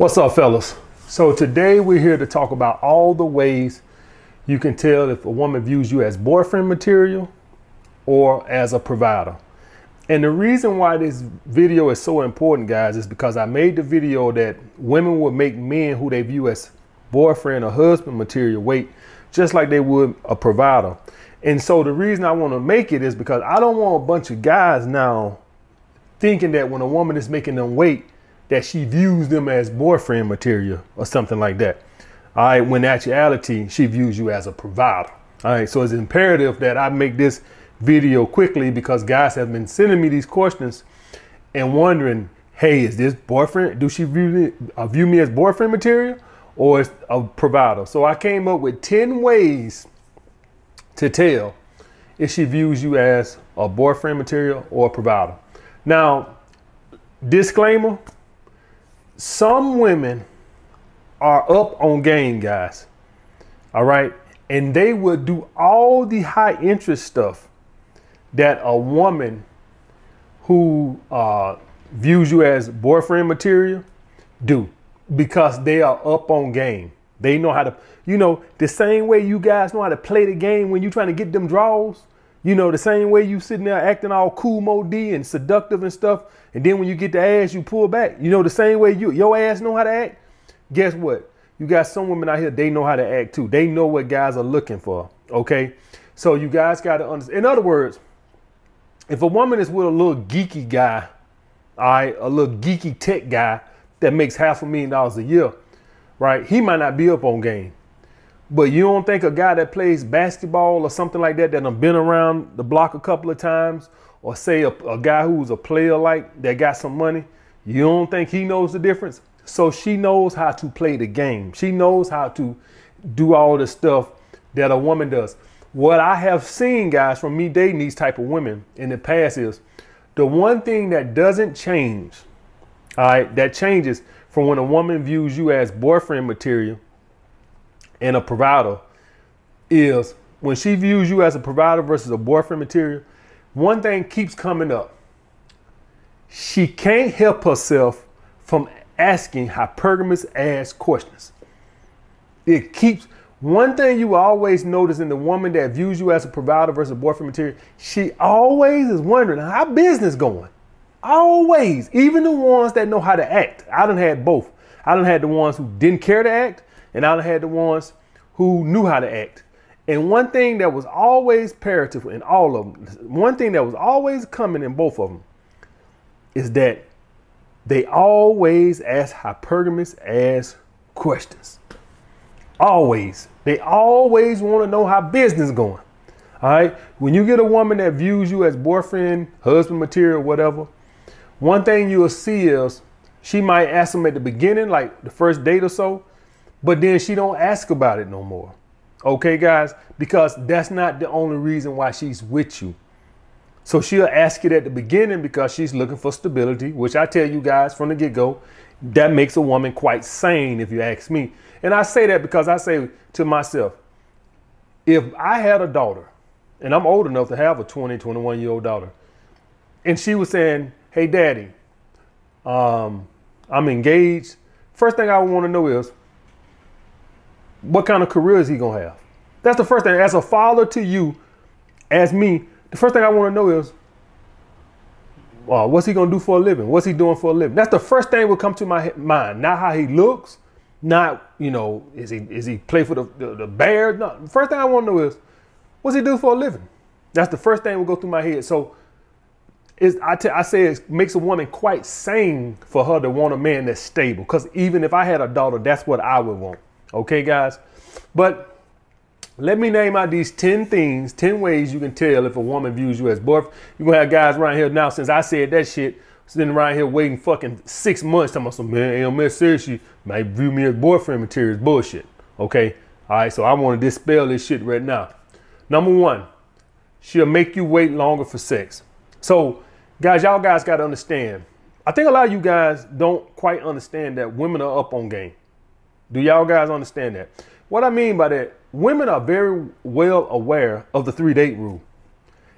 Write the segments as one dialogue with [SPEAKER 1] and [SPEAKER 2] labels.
[SPEAKER 1] What's up, fellas? So today we're here to talk about all the ways you can tell if a woman views you as boyfriend material or as a provider. And the reason why this video is so important, guys, is because I made the video that women would make men who they view as boyfriend or husband material wait just like they would a provider. And so the reason I want to make it is because I don't want a bunch of guys now thinking that when a woman is making them wait, that she views them as boyfriend material or something like that. All right, when in actuality, she views you as a provider. All right, so it's imperative that I make this video quickly because guys have been sending me these questions and wondering, hey, is this boyfriend? Do she view me as boyfriend material or as a provider? So I came up with 10 ways to tell if she views you as a boyfriend material or a provider. Now, disclaimer, some women are up on game, guys. All right. And they will do all the high interest stuff that a woman who views you as boyfriend material do because they are up on game. They know how to, the same way you guys know how to play the game when you're trying to get them draws. The same way you sitting there acting all cool, mo-d and seductive and stuff. And then when you get the ass, you pull back. The same way your ass know how to act. Guess what? You got some women out here, they know how to act too. They know what guys are looking for. Okay. So you guys got to understand. In other words, if a woman is with a little geeky guy, all right, a little geeky tech guy that makes $500,000 a year, right? He might not be up on game. But you don't think a guy that plays basketball or something like that done been around the block a couple of times, or say a guy who's a player like that got some money, you don't think he knows the difference? So she knows how to play the game. She knows how to do all the stuff that a woman does. What I have seen, guys, from me dating these type of women in the past is the one thing that doesn't change, all right, that changes from when a woman views you as boyfriend material and a provider is when she views you as a provider versus a boyfriend material, one thing keeps coming up. She can't help herself from asking hypergamous ass questions. It keeps, one thing you will always notice in the woman that views you as a provider versus a boyfriend material, she always is wondering how business going. Always, even the ones that know how to act. I done had both. I done had the ones who didn't care to act, and I done had the ones who knew how to act. And one thing that was always imperative in all of them, one thing that was always coming in both of them is that they always ask hypergamous ass questions. Always. They always want to know how business is going. All right. When you get a woman that views you as boyfriend, husband material, whatever, one thing you'll see is she might ask them at the beginning, like the first date or so, but then she don't ask about it no more. Okay, guys, because that's not the only reason why she's with you. So she'll ask it at the beginning because she's looking for stability, which I tell you guys from the get-go, that makes a woman quite sane if you ask me. And I say that because I say to myself, if I had a daughter, and I'm old enough to have a 20, 21-year-old daughter, and she was saying, hey, daddy, I'm engaged. First thing I would want to know is, what kind of career is he going to have? That's the first thing. As a father to you, as me, the first thing I want to know is, what's he going to do for a living? What's he doing for a living? That's the first thing that will come to my mind. Not how he looks, not, is he play for the Bears? No, the first thing I want to know is, what's he do for a living? That's the first thing that will go through my head. So I say it makes a woman quite sane for her to want a man that's stable. Because even if I had a daughter, that's what I would want. Okay, guys, but let me name out these 10 things, 10 ways you can tell if a woman views you as boyfriend. You're going to have guys around here now, since I said that shit, sitting around here waiting fucking 6 months. Talking about some, man, seriously, might view me as boyfriend material is bullshit. Okay. All right. So I want to dispel this shit right now. Number one, she'll make you wait longer for sex. So guys, y'all guys got to understand. I think a lot of you guys don't quite understand that women are up on game. Do y'all guys understand that? What I mean by that, women are very well aware of the 3-date rule.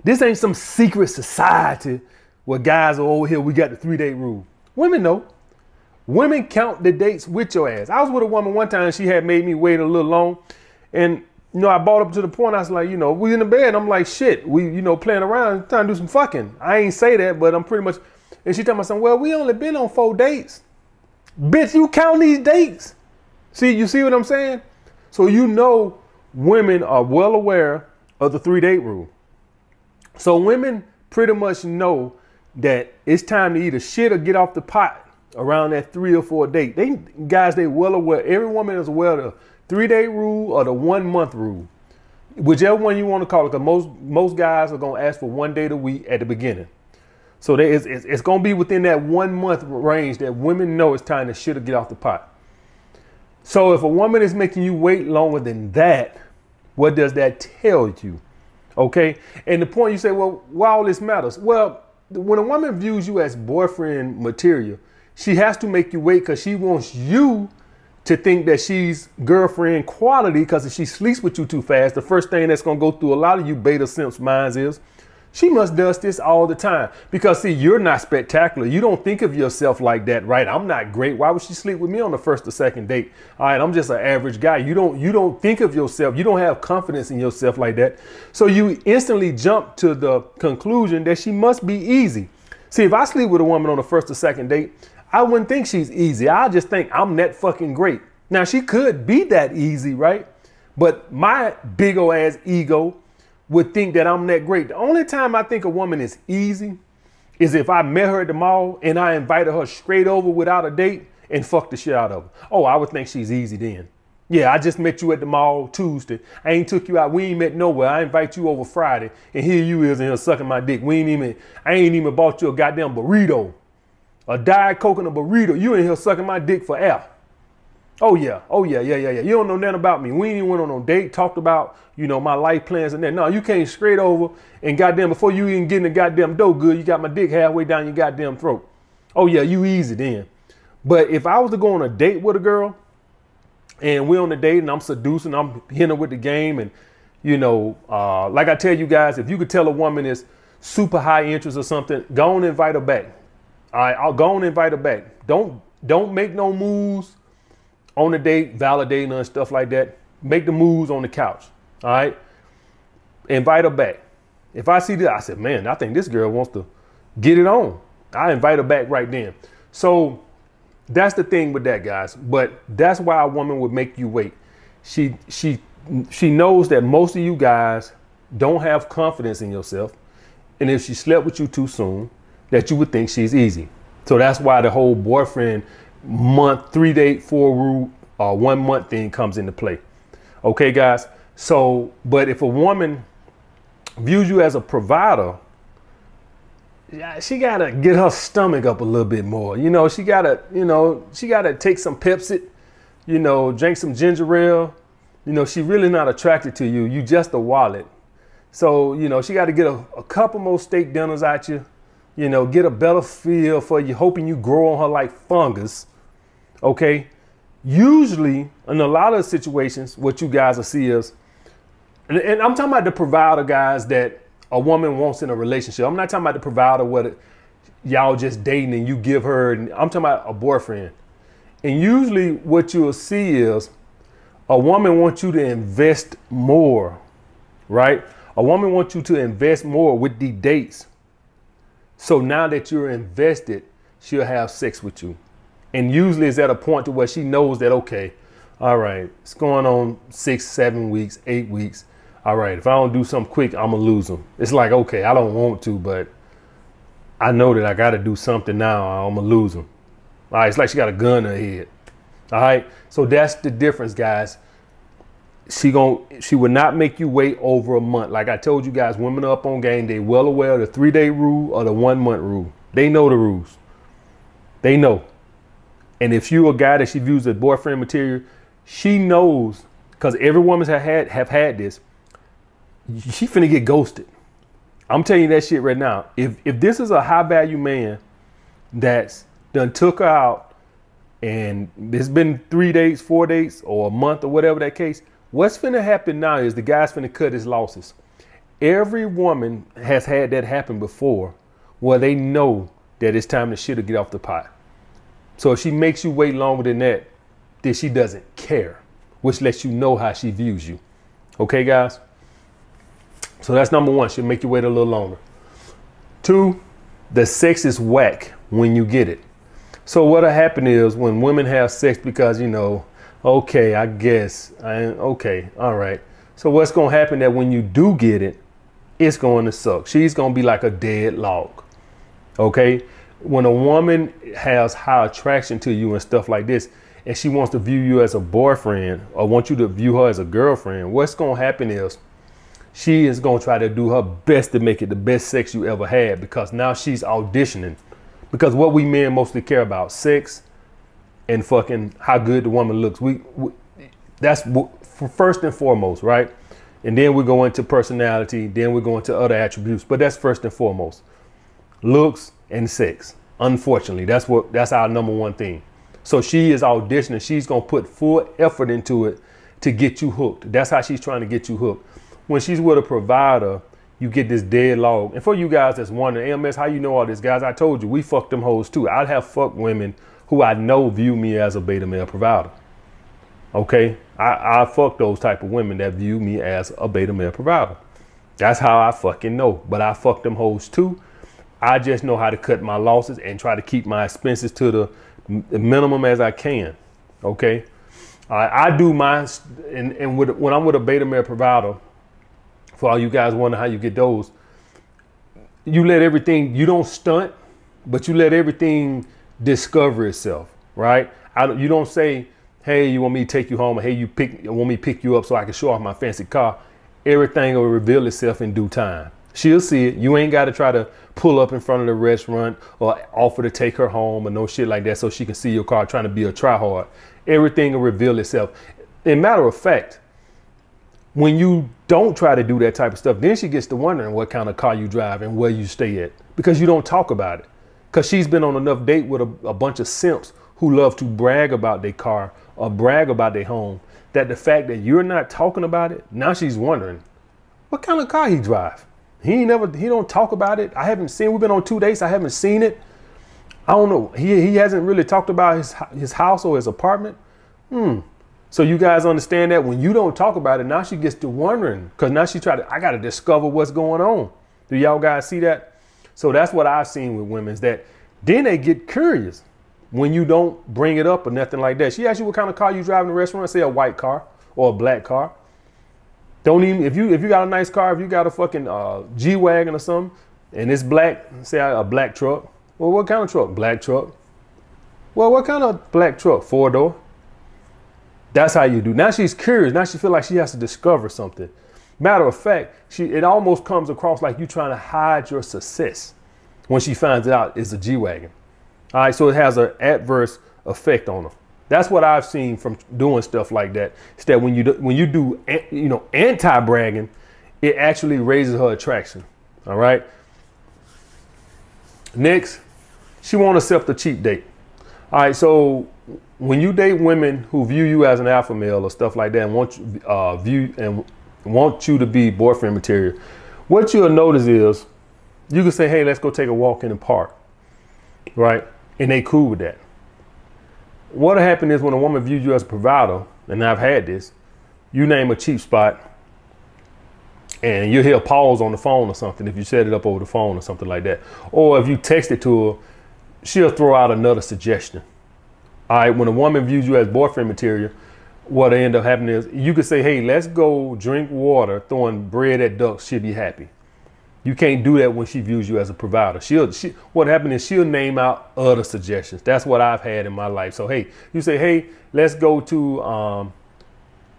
[SPEAKER 1] This ain't some secret society where guys are over here, we got the 3-date rule. Women know. Women count the dates with your ass. I was with a woman one time. She had made me wait a little long. And, I brought up to the point. I was like, we in the bed. I'm like, shit, we, playing around, trying to do some fucking. I ain't say that, but I'm pretty much. And she told me, well, we only been on 4 dates. Bitch, you count these dates. You see what I'm saying? So, women are well aware of the 3-date rule. So women pretty much know that it's time to either shit or get off the pot around that 3 or 4 date. They well aware. Every woman is aware of the 3-day rule or the 1 month rule, whichever one you want to call it. Because most guys are gonna ask for 1 date a week at the beginning. So it's gonna be within that 1 month range that women know it's time to shit or get off the pot. So if a woman is making you wait longer than that, what does that tell you? Okay. And the point you say, well, why all this matters? Well, when a woman views you as boyfriend material, she has to make you wait because she wants you to think that she's girlfriend quality. Because if she sleeps with you too fast, the first thing that's going to go through a lot of you beta simps' minds is she must does this all the time. Because see, you're not spectacular. You don't think of yourself like that, right? I'm not great. Why would she sleep with me on the 1st or 2nd date? All right, I'm just an average guy. You don't think of yourself. You don't have confidence in yourself like that. So you instantly jump to the conclusion that she must be easy. See, if I sleep with a woman on the 1st or 2nd date, I wouldn't think she's easy. I just think I'm that fucking great. Now she could be that easy, right? But my big ol' ass ego would think that I'm that great. The only time I think a woman is easy is if I met her at the mall and I invited her straight over without a date and fucked the shit out of her. Oh, I would think she's easy then. Yeah, I just met you at the mall Tuesday. I ain't took you out. We ain't met nowhere. I invite you over Friday and here you is in here sucking my dick. I ain't even bought you a goddamn burrito, a Diet Coke and a burrito. You in here sucking my dick for air. Oh yeah. You don't know nothing about me. We ain't even went on no date, talked about, my life plans and that. No, you came straight over and goddamn, before you even get in the goddamn dough good, you got my dick halfway down your goddamn throat. Oh yeah, you easy then. But if I was to go on a date with a girl and we're on a date and I'm seducing, I'm hitting her with the game and, like I tell you guys, if you could tell a woman is super high interest or something, go on and invite her back. All right, I'll go on and invite her back. Don't make no moves on the date, validating her and stuff like that. Make the moves on the couch. All right. Invite her back. If I see this, I said, man, I think this girl wants to get it on. I invite her back right then. So that's the thing with that, guys. But that's why a woman would make you wait. She knows that most of you guys don't have confidence in yourself. And if she slept with you too soon, that you would think she's easy. So that's why the whole boyfriend month, 3-date, 4 rule, 1 month thing comes into play. Okay, guys. So, but if a woman views you as a provider, she gotta get her stomach up a little bit more. She gotta take some Pepsi, drink some ginger ale. She really not attracted to you. You just a wallet. So, she got to get a couple more steak dinners at you. Get a better feel for you, hoping you grow on her like fungus. Okay. Usually, in a lot of situations, what you guys will see is, and I'm talking about the provider guys that a woman wants in a relationship. I'm not talking about the provider where y'all just dating and you give her, and I'm talking about a boyfriend. And usually what you'll see is a woman wants you to invest more, right? A woman wants you to invest more with the dates. So now that you're invested, she'll have sex with you. And usually it's at a point to where she knows that, okay, all right, it's going on 6, 7 weeks, 8 weeks. All right, if I don't do something quick, I'm gonna lose them. It's like, okay, I don't want to, but I know that I got to do something now. I'm gonna lose them. All right, it's like she got a gun in her head. All right, so that's the difference, guys. She would not make you wait over a month. Like I told you guys, women are up on game. They well aware of the 3-day rule or the 1 month rule. They know the rules. They know. And if you're a guy that she views as boyfriend material, she knows, because every woman have had this, she finna get ghosted. I'm telling you that shit right now. If this is a high value man that's done took her out and it's been 3 dates, 4 dates, or a month or whatever that case, what's finna happen now is the guy's finna cut his losses. Every woman has had that happen before where they know that it's time to shit or get off the pot. So if she makes you wait longer than that, then she doesn't care, which lets you know how she views you. Okay, guys? So that's number one. She'll make you wait a little longer. 2, the sex is whack when you get it. So what'll happen is when women have sex because, you know, okay, I guess, okay, all right. So what's going to happen that when you do get it, it's going to suck. She's going to be like a dead log. Okay? When a woman has high attraction to you and stuff like this, and she wants to view you as a boyfriend or wants you to view her as a girlfriend, what's going to happen is she is going to try to do her best to make it the best sex you ever had, because now she's auditioning. Because what we men mostly care about, sex and fucking how good the woman looks. That's first and foremost, right? And then we go into personality, then we go into other attributes, but that's first and foremost. Looks and sex. Unfortunately, that's our number one thing. So she is auditioning. She's going to put full effort into it to get you hooked. That's how she's trying to get you hooked. When she's with a provider, you get this dead log. And for you guys that's wondering, AMS, how you know all this? Guys, I told you, we fuck them hoes too. I have fucked women who I know view me as a beta male provider. Okay? I fuck those type of women that view me as a beta male provider. That's how I fucking know. But I fuck them hoes too. I just know how to cut my losses and try to keep my expenses to the minimum as I can. Okay? I do mine, and when I'm with a beta male provider, for all you guys wonder how you get those, you let everything, you don't stunt, but you let everything discover itself, right? You don't say, hey, you want me to take you home, or hey, you want me to pick you up so I can show off my fancy car. Everything will reveal itself in due time. She'll see it. You ain't got to try to pull up in front of the restaurant or offer to take her home or no shit like that so she can see your car trying to be a tryhard. Everything will reveal itself. In matter of fact, when you don't try to do that type of stuff, then she gets to wondering what kind of car you drive and where you stay at, because you don't talk about it. Because she's been on enough date with a bunch of simps who love to brag about their car or brag about their home, that the fact that you're not talking about it, now she's wondering what kind of car he drive. He don't talk about it. We've been on 2 dates. I haven't seen it. I don't know. He hasn't really talked about his house or his apartment. So you guys understand that when you don't talk about it, now she gets to wondering, because now I got to discover what's going on. Do y'all guys see that? So that's what I've seen with women, is that then they get curious when you don't bring it up or nothing like that. She asks you what kind of car you drive in the restaurant, say a white car or a black car. Don't even, if you got a nice car, if you got a fucking G-Wagon or something, and it's black, say a black truck. Well, what kind of truck? Black truck. Well, what kind of black truck? 4-door. That's how you do. Now she's curious. Now she feels like she has to discover something. Matter of fact, it almost comes across like you trying to hide your success when she finds out it's a G-Wagon. All right, so it has an adverse effect on her. That's what I've seen from doing stuff like that. It's that when you do anti-bragging, it actually raises her attraction. All right. Next, she won't accept a cheap date. All right, so when you date women who view you as an alpha male or stuff like that and want you to be boyfriend material, what you'll notice is you can say, hey, let's go take a walk in the park, right? And they cool with that. What'll happen is when a woman views you as a provider, and I've had this, you name a cheap spot and you'll hear a pause on the phone or something if you set it up over the phone or something like that. Or if you text it to her, she'll throw out another suggestion. All right, when a woman views you as boyfriend material, what end up happening is you could say, hey, let's go drink water, throwing bread at ducks, she'll be happy. You can't do that when she views you as a provider. What happened is she'll name out other suggestions. That's what I've had in my life. So, hey, you say, hey, let's go to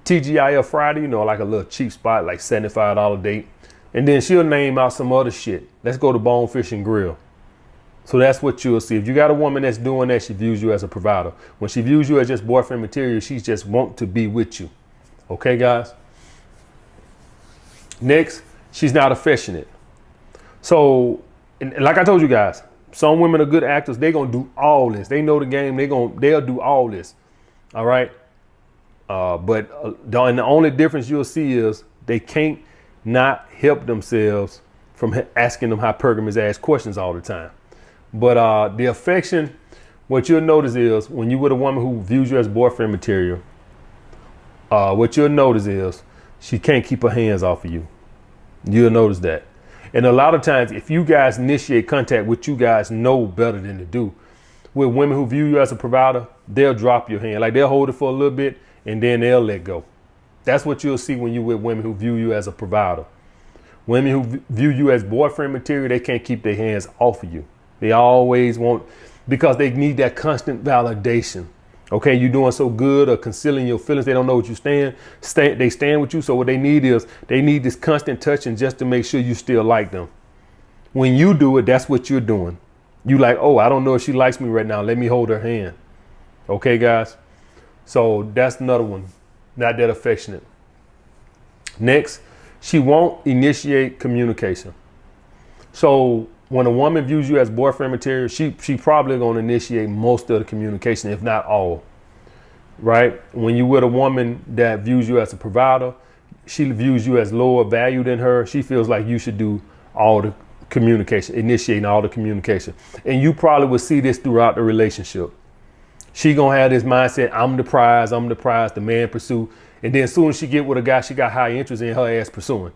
[SPEAKER 1] TGIF Friday, like a little cheap spot, like $75 date. And then she'll name out some other shit. Let's go to Bonefish and Grill. So that's what you'll see. If you got a woman that's doing that, she views you as a provider. When she views you as just boyfriend material, she just want to be with you. Okay, guys? Next, she's not affectionate. So, and like I told you guys, some women are good actors. They're going to do all this. They know the game. They'll do all this. All right? But the only difference you'll see is they can't not help themselves from asking them hypergamous ass questions all the time. But the affection, what you'll notice is when you with a woman who views you as boyfriend material, what you'll notice is she can't keep her hands off of you. You'll notice that. And a lot of times, if you guys initiate contact, which you guys know better than to do, with women who view you as a provider, they'll drop your hand. Like they'll hold it for a little bit and then they'll let go. That's what you'll see when you're with women who view you as a provider. Women who view you as boyfriend material, they can't keep their hands off of you. They always want, because they need that constant validation. Okay, you're doing so good or concealing your feelings. They don't know what you they stand with you. So what they need is they need this constant touching just to make sure you still like them. When you do it, that's what you're doing. You like, oh, I don't know if she likes me right now. Let me hold her hand. Okay, guys. So that's another one. Not that affectionate. Next, she won't initiate communication. So when a woman views you as boyfriend material, she probably going to initiate most of the communication, if not all. Right? When you with a woman that views you as a provider, she views you as lower value than her. She feels like you should do all the communication, initiating all the communication. And you probably will see this throughout the relationship. She gonna have this mindset, I'm the prize, the man pursue. And then as soon as she get with a guy, she got high interest in, her ass pursuing.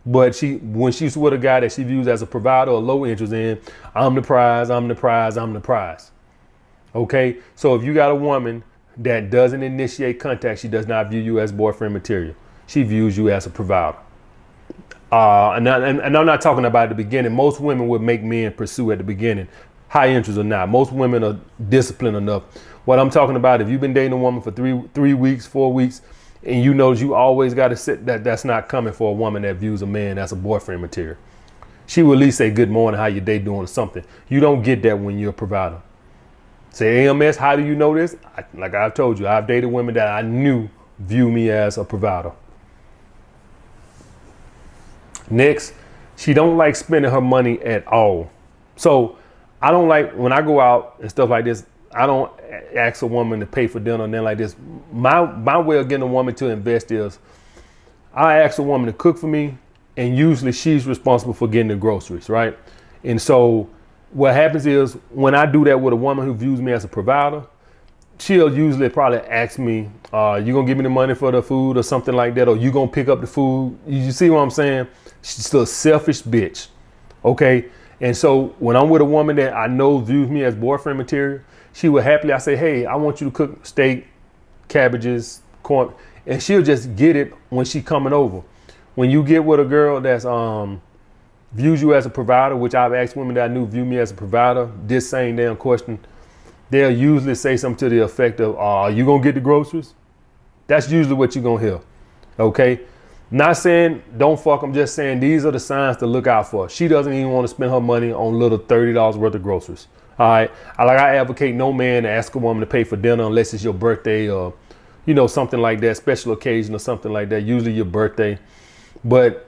[SPEAKER 1] But when she's with a guy that she views as a provider or low interest in, I'm the prize. Okay, so if you got a woman that doesn't initiate contact, she does not view you as boyfriend material. She views you as a provider. And I'm not talking about at the beginning. Most women would make men pursue at the beginning, high interest or not. Most women are disciplined enough. What I'm talking about, if you've been dating a woman for 3 weeks, 4 weeks, and you know you always got to sit, that's not coming for a woman that views a man as a boyfriend material. She will at least say good morning, how your day doing, or something. You don't get that when you're a provider. Say, AMS, how do you know this? Like I've told you, I've dated women that I knew view me as a provider. Next, she don't like spending her money at all. So I don't like, when I go out and stuff like this, I don't ask a woman to pay for dinner and then like this. My way of getting a woman to invest is I ask a woman to cook for me, and usually she's responsible for getting the groceries, right? And so what happens is when I do that with a woman who views me as a provider, she'll usually probably ask me, you gonna give me the money for the food or something like that, or you gonna pick up the food? You see what I'm saying? She's still a selfish bitch, okay? And so when I'm with a woman that I know views me as boyfriend material, she would happily, I say, hey, I want you to cook steak, cabbages, corn, and she'll just get it when she coming over. When you get with a girl that's views you as a provider, which I've asked women that I knew view me as a provider, this same damn question, they'll usually say something to the effect of, are you gonna get the groceries? That's usually what you're gonna hear, okay? Not saying don't fuck, I'm just saying these are the signs to look out for. She doesn't even want to spend her money on little $30 worth of groceries. All right. I advocate no man to ask a woman to pay for dinner unless it's your birthday or, you know, something like that, special occasion or something like that, usually your birthday. But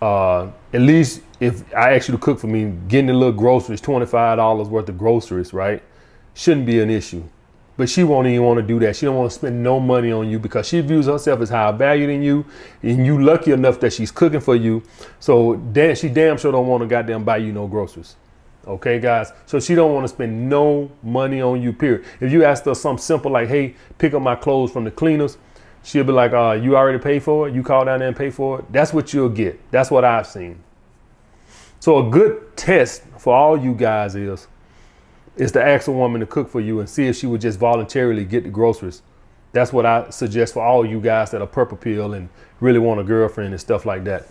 [SPEAKER 1] at least if I ask you to cook for me, getting the little groceries, $25 worth of groceries, right, shouldn't be an issue. But she won't even want to do that. She don't want to spend no money on you because she views herself as higher value than you, and you lucky enough that she's cooking for you. So she damn sure don't want to goddamn buy you no groceries. Okay, guys. So she don't want to spend no money on you, period. If you ask her something simple like, hey, pick up my clothes from the cleaners, she'll be like, you already paid for it? You call down there and pay for it? That's what you'll get. That's what I've seen. So a good test for all you guys is to ask a woman to cook for you and see if she would just voluntarily get the groceries. That's what I suggest for all you guys that are purple pill and really want a girlfriend and stuff like that.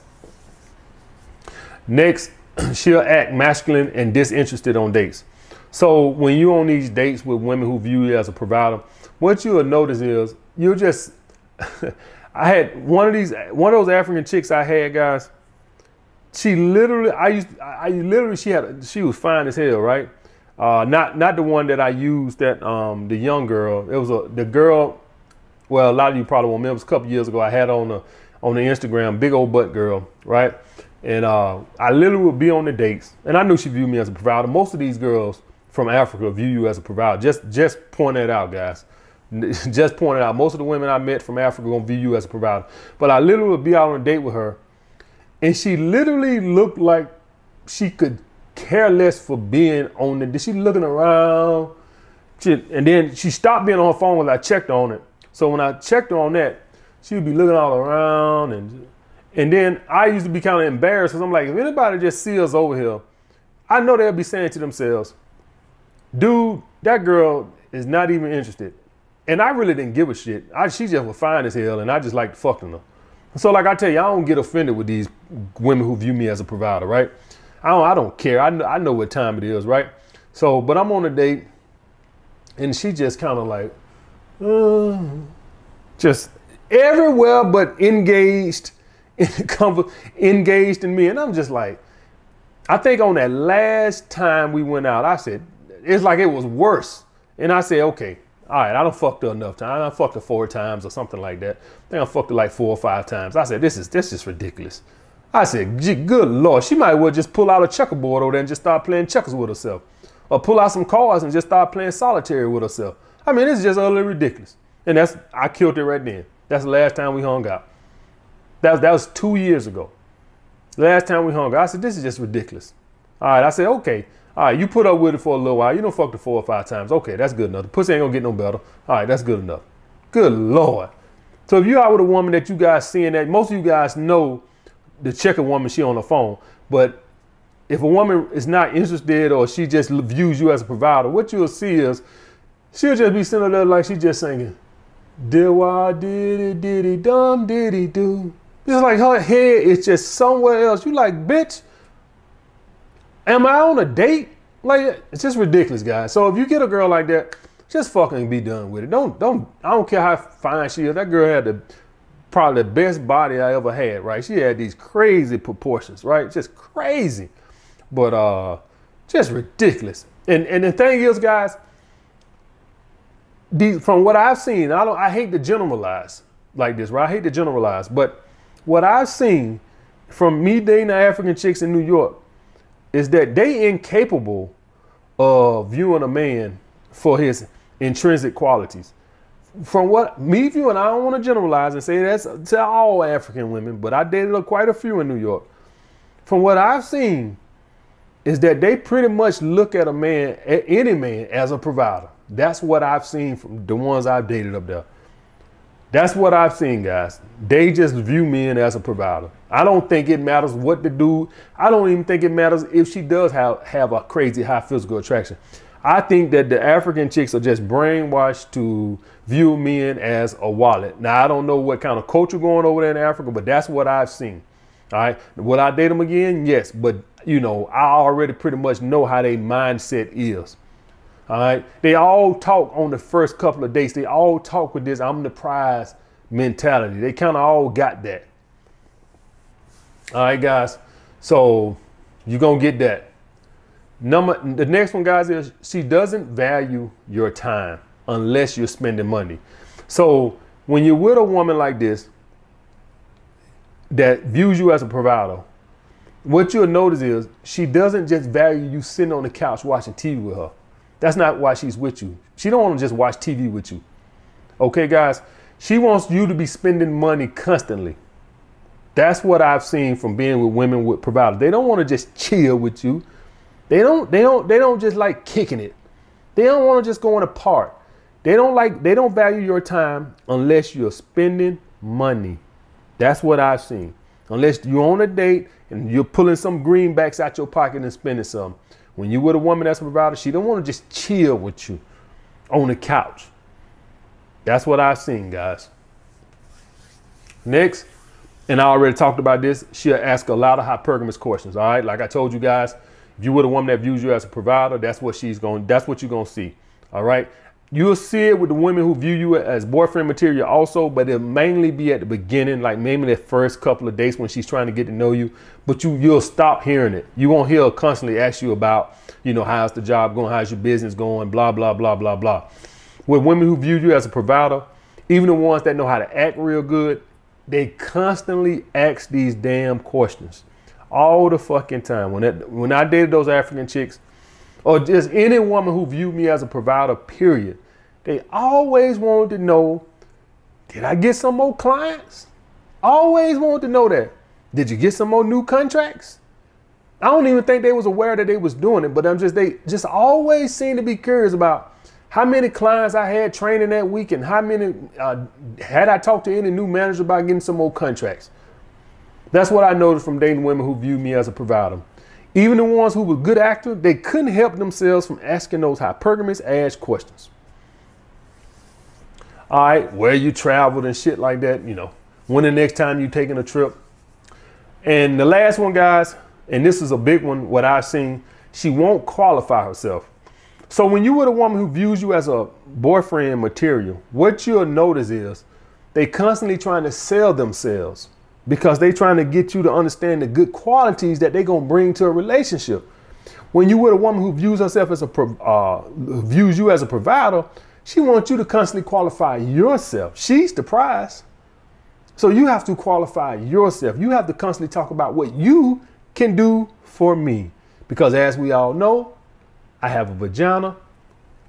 [SPEAKER 1] Next, she'll act masculine and disinterested on dates. So when you're on these dates with women who view you as a provider, what you'll notice is you'll just, I had one of those African chicks I had, guys. She literally, she was fine as hell, right? Not the one that I used, that the young girl. It was the girl. Well, a lot of you probably won't remember. It was a couple years ago. I had on the Instagram, big old butt girl, right? And I literally would be on the dates, and I knew she viewed me as a provider. Most of these girls from Africa view you as a provider. Just point that out, guys. Just point it out. Most of the women I met from Africa gonna view you as a provider. But I literally would be out on a date with her, and she literally looked like she could care less for being on the. She looking around. And then she stopped being on her phone when I checked on it. So when I checked on that, she would be looking all around, and then I used to be kind of embarrassed because I'm like, if anybody just see us over here, I know they'll be saying to themselves, dude, that girl is not even interested. And I really didn't give a shit. She just was fine as hell, and I just liked fucking her. So like I tell you, I don't get offended with these women who view me as a provider, right? I don't care. I know what time it is, right? So, but I'm on a date, and she just kind of like, just everywhere but engaged in me. And I'm just like, I think on that last time we went out, I said, it's like it was worse. And I said, okay, all right, I done fucked her enough times. I done fucked her 4 times or something like that. I think I fucked her like 4 or 5 times. I said, this is just ridiculous. I said, good Lord, she might well just pull out a checkerboard over there and just start playing checkers with herself. Or pull out some cards and just start playing solitaire with herself. I mean, it's just utterly ridiculous. And I killed it right then. That's the last time we hung out. That was 2 years ago. Last time we hung out, I said, this is just ridiculous. All right, I said, okay. All right, you put up with it for a little while. You don't fuck it 4 or 5 times. Okay, that's good enough. The pussy ain't gonna get no better. All right, that's good enough. Good Lord. So if you out with a woman that you guys seeing that, most of you guys know the checker woman, she on the phone. But if a woman is not interested or she just views you as a provider, what you'll see is she'll just be sitting there like she just singing, did-wah, diddy, dum, diddy, do. It's like her head is just somewhere else. You like, bitch, am I on a date? Like, it's just ridiculous, guys. So if you get a girl like that, just fucking be done with it. I don't care how fine she is. That girl had probably the best body I ever had, right? She had these crazy proportions, right? Just crazy. But just ridiculous. And the thing is, guys, from what I've seen, I hate to generalize like this, right? I hate to generalize, but what I've seen from me dating the African chicks in New York is that they incapable of viewing a man for his intrinsic qualities. From what me viewing, I don't want to generalize and say that's to all African women, but I dated quite a few in New York. From what I've seen is that they pretty much look at any man as a provider. That's what I've seen from the ones I've dated up there. That's what I've seen, guys. They just view men as a provider. I don't think it matters what the dude, I don't even think it matters if she does have a crazy high physical attraction. I think that the African chicks are just brainwashed to view men as a wallet. Now, I don't know what kind of culture going over there in Africa, but that's what I've seen. All right. Will I date them again? Yes. But, you know, I already pretty much know how their mindset is. All right. They all talk on the first couple of dates. They all talk with this I'm the prize mentality. They kind of all got that. All right, guys. So you're going to get that. The next one, guys, is she doesn't value your time unless you're spending money. So when you're with a woman like this that views you as a provider, what you'll notice is she doesn't just value you sitting on the couch watching TV with her. That's not why she's with you. She don't want to just watch TV with you. Okay, guys? She wants you to be spending money constantly. That's what I've seen from being with women with providers. They don't want to just chill with you. They don't just like kicking it. They don't want to just go on a park. They don't value your time unless you're spending money. That's what I've seen. Unless you're on a date and you're pulling some greenbacks out your pocket and spending some. When you're with a woman that's a provider, she don't want to just chill with you on the couch. That's what I've seen, guys. Next, and I already talked about this, she'll ask a lot of hypergamous questions. All right, like I told you guys, if you're with a woman that views you as a provider, that's what you're gonna see. All right. You'll see it with the women who view you as boyfriend material also, but it'll mainly be at the beginning, like maybe the first couple of days when she's trying to get to know you, but you'll stop hearing it. You won't hear her constantly ask you about, you know, how's the job going? How's your business going? Blah, blah, blah, blah, blah. With women who view you as a provider, even the ones that know how to act real good, they constantly ask these damn questions all the fucking time. When I dated those African chicks, or just any woman who viewed me as a provider, period, they always wanted to know, did I get some more clients? Always wanted to know that. Did you get some more new contracts? I don't even think they was aware that they was doing it, but they just always seem to be curious about How many clients I had training that week, and how many had I talked to any new manager about getting some more contracts? That's what I noticed from dating women who viewed me as a provider. Even the ones who were good actors, they couldn't help themselves from asking those hypergamous ass questions. All right, where you traveled and shit like that, you know, when the next time you taking a trip. And the last one, guys, and this is a big one, what I've seen, she won't qualify herself. So when you with a woman who views you as a boyfriend material, what you'll notice is they constantly trying to sell themselves because they trying to get you to understand the good qualities that they gonna bring to a relationship. When you with a woman who views herself as views you as a provider, she wants you to constantly qualify yourself. She's the prize. So you have to qualify yourself. You have to constantly talk about what you can do for me. Because as we all know, I have a vagina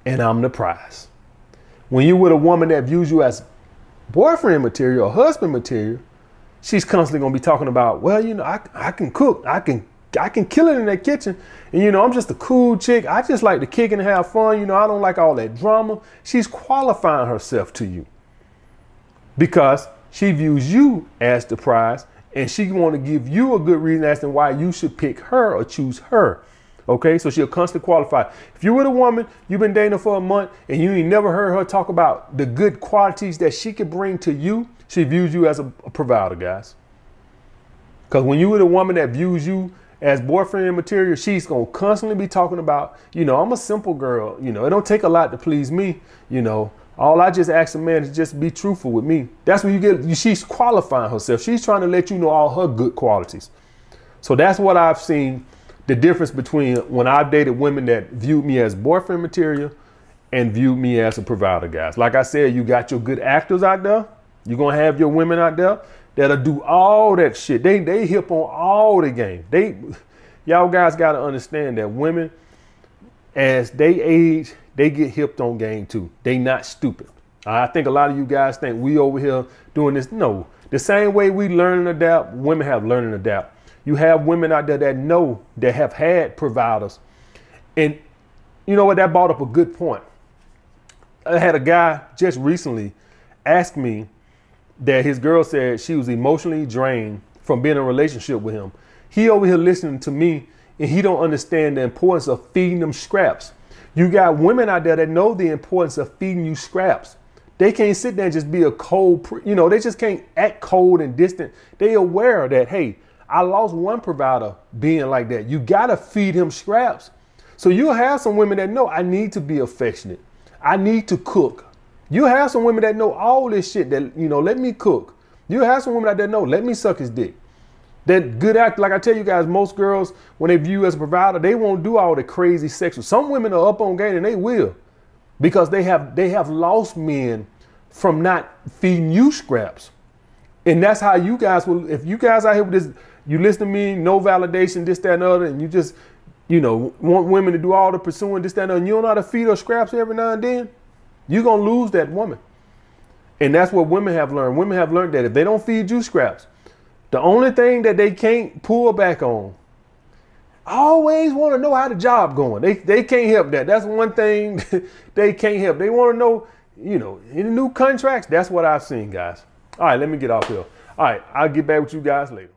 [SPEAKER 1] and I'm the prize. When you're with a woman that views you as boyfriend material or husband material, she's constantly gonna be talking about, well, you know, I can cook, I can kill it in that kitchen. And you know, I'm just a cool chick. I just like to kick and have fun. You know, I don't like all that drama. She's qualifying herself to you because she views you as the prize and she want to give you a good reason as to why you should pick her or choose her. Okay, so she'll constantly qualify. If you're with a woman, you've been dating her for a month and you ain't never heard her talk about the good qualities that she could bring to you, she views you as a provider, guys. Because when you're with a woman that views you as boyfriend material, she's going to constantly be talking about, you know, I'm a simple girl. You know, it don't take a lot to please me. You know, all I just ask a man is just be truthful with me. That's when you get, she's qualifying herself. She's trying to let you know all her good qualities. So that's what I've seen. The difference between when I've dated women that viewed me as boyfriend material and viewed me as a provider, guys. Like I said, you got your good actors out there. You're going to have your women out there that'll do all that shit. They hip on all the game. Y'all guys got to understand that women, as they age, they get hipped on game too. They not stupid. I think a lot of you guys think we over here doing this. No, the same way we learn and adapt, women have learned and adapt. You have women out there that know, that have had providers. And you know what, that brought up a good point. I had a guy just recently ask me that his girl said she was emotionally drained from being in a relationship with him. He over here listening to me and he don't understand the importance of feeding them scraps. You got women out there that know the importance of feeding you scraps. They can't sit there and just be a cold, you know, they just can't act cold and distant. They aware that, hey, I lost one provider being like that. You got to feed him scraps. So you'll have some women that know I need to be affectionate. I need to cook. You have some women that know all this shit that, you know, let me cook. You have some women out there know, let me suck his dick. That good act, like I tell you guys, most girls, when they view you as a provider, they won't do all the crazy sexual. Some women are up on game and they will because they have lost men from not feeding you scraps. And that's how you guys will, if you guys out here with this, you listen to me, no validation, this, that, and other, and you just, you know, want women to do all the pursuing, this, that, and other, and you don't know how to feed her scraps every now and then, you're going to lose that woman. And that's what women have learned. Women have learned that if they don't feed you scraps, the only thing that they can't pull back on, always want to know how the job going. They can't help that. That's one thing they can't help. They want to know, you know, any new contracts. That's what I've seen, guys. All right, let me get off here. All right, I'll get back with you guys later.